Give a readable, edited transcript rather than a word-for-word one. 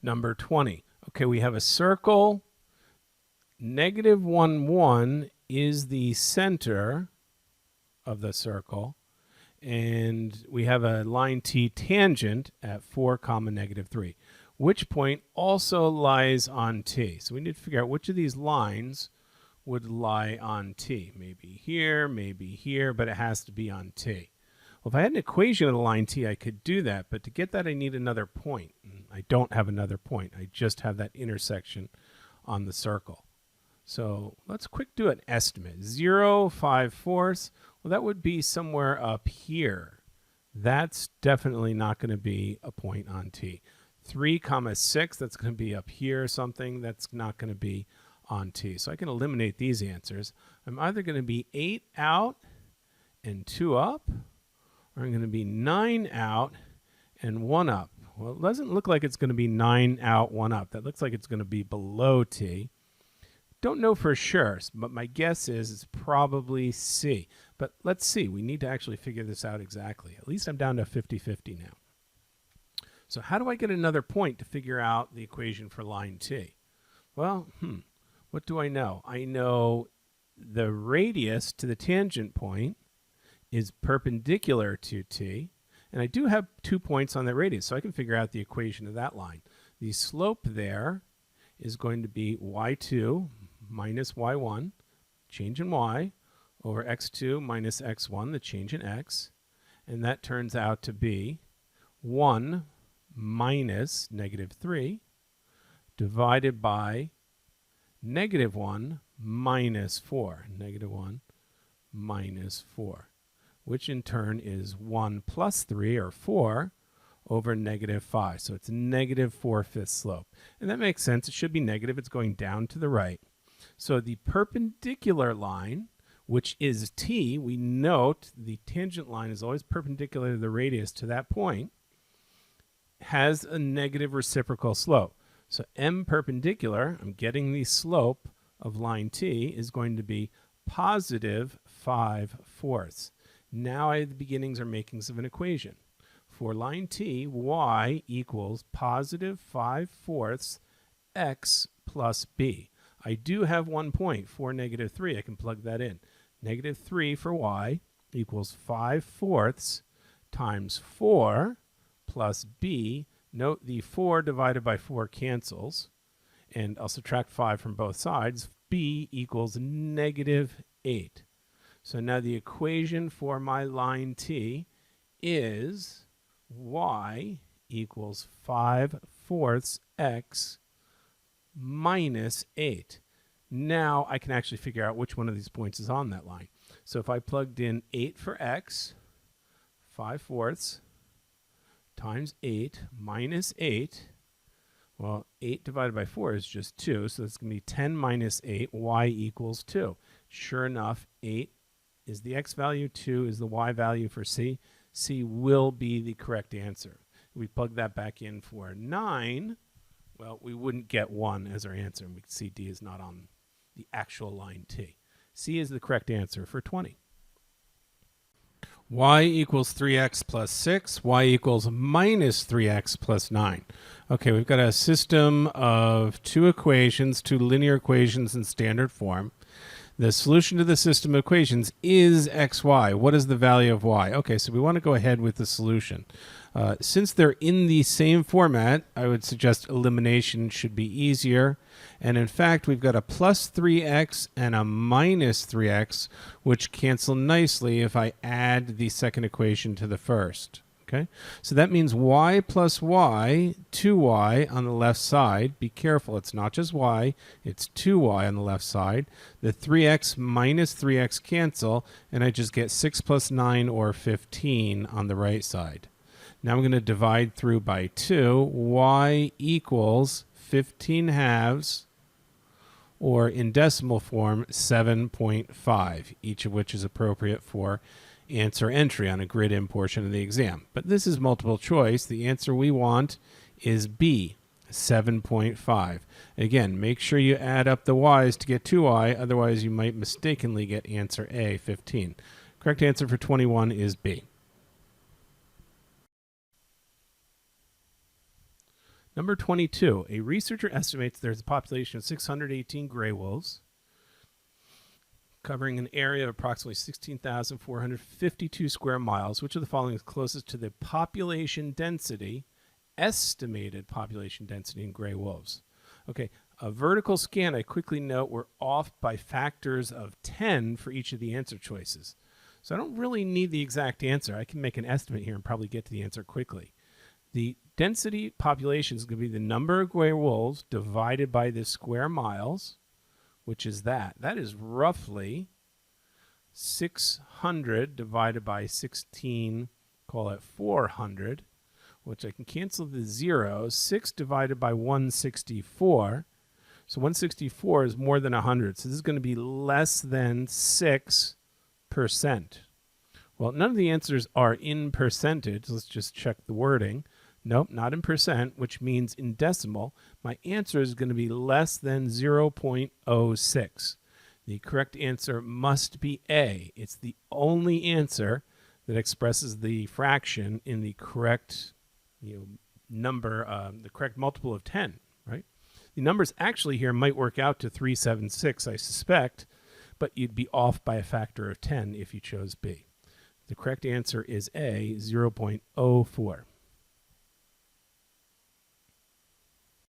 Number 20. Okay, we have a circle. Negative 1, 1 is the center of the circle. And we have a line T tangent at 4, negative 3. Which point also lies on T? So we need to figure out which of these lines would lie on T. Maybe here, but it has to be on T. Well, if I had an equation of the line T, I could do that, but to get that I need another point. I don't have another point. I just have that intersection on the circle. So let's quick do an estimate. 0, 5/4. Well, that would be somewhere up here. That's definitely not going to be a point on T. 3, 6, that's going to be up here or something. That's not going to be on T. So I can eliminate these answers. I'm either going to be 8 out and 2 up, or I'm going to be 9 out and 1 up. Well, it doesn't look like it's going to be 9 out, 1 up. That looks like it's going to be below T. Don't know for sure, but my guess is it's probably C. But let's see. We need to actually figure this out exactly. At least I'm down to 50-50 now. So how do I get another point to figure out the equation for line T? Well, what do I know? I know the radius to the tangent point is perpendicular to T, and I do have 2 points on that radius, so I can figure out the equation of that line. The slope there is going to be y2 minus y1, change in y, over x2 minus x1, the change in x, and that turns out to be 1 minus negative 3 divided by negative 1 minus 4, negative 1 minus 4, which in turn is 1 plus 3, or 4, over negative 5. So it's negative 4/5 slope. And that makes sense. It should be negative. It's going down to the right. So the perpendicular line, which is T, we note the tangent line is always perpendicular to the radius to that point, has a negative reciprocal slope. So M perpendicular, I'm getting the slope of line T, is going to be positive 5/4. Now I have the beginnings or makings of an equation. For line T, y equals positive 5/4 x plus b. I do have 1 point for negative 3. I can plug that in. Negative 3 for y equals 5/4 times 4 plus b. Note the 4 divided by 4 cancels, and I'll subtract 5 from both sides. b equals negative 8. So now the equation for my line T is y equals 5/4 x minus 8. Now I can actually figure out which one of these points is on that line. So if I plugged in 8 for x, 5/4 times 8 minus 8, well, 8 divided by 4 is just 2, so that's going to be 10 minus 8, y equals 2. Sure enough, 8 is the x value, 2 is the y value for C. C will be the correct answer. If we plug that back in for 9, well, we wouldn't get 1 as our answer, and we can see D is not on the actual line T. C is the correct answer for 20. Y equals 3x plus 6, y equals minus 3x plus 9. Okay, we've got a system of 2 equations, 2 linear equations in standard form. The solution to the system of equations is xy. What is the value of y? Okay, so we want to go ahead with the solution. Since they're in the same format, I would suggest elimination should be easier. And in fact, we've got a plus 3x and a minus 3x, which cancel nicely if I add the second equation to the first. Okay, so that means y plus y, 2y on the left side. Be careful, it's not just y, it's 2y on the left side. The 3x minus 3x cancel, and I just get 6 plus 9, or 15 on the right side. Now I'm going to divide through by 2. Y equals 15 halves, or in decimal form, 7.5, each of which is appropriate for answer entry on a grid-in portion of the exam. But this is multiple choice. The answer we want is B, 7.5. Again, make sure you add up the y's to get 2y, otherwise you might mistakenly get answer A, 15. Correct answer for 21 is B. Number 22, a researcher estimates there's a population of 618 gray wolves covering an area of approximately 16,452 square miles. Which of the following is closest to the population density, estimated population density in gray wolves? Okay, a vertical scan, I quickly note we're off by factors of 10 for each of the answer choices. So I don't really need the exact answer. I can make an estimate here and probably get to the answer quickly. The density population is going to be the number of gray wolves divided by the square miles, which is that. That is roughly 600 divided by 16, call it 400, which I can cancel the zeros. 6 divided by 164. So 164 is more than 100. So this is going to be less than 6%. Well, none of the answers are in percentage. Let's just check the wording. Nope, not in percent, which means in decimal. My answer is going to be less than 0.06. The correct answer must be A. It's the only answer that expresses the fraction in the correct number, the correct multiple of 10, right? The numbers actually here might work out to 376, I suspect, but you'd be off by a factor of 10 if you chose B. The correct answer is A, 0.04.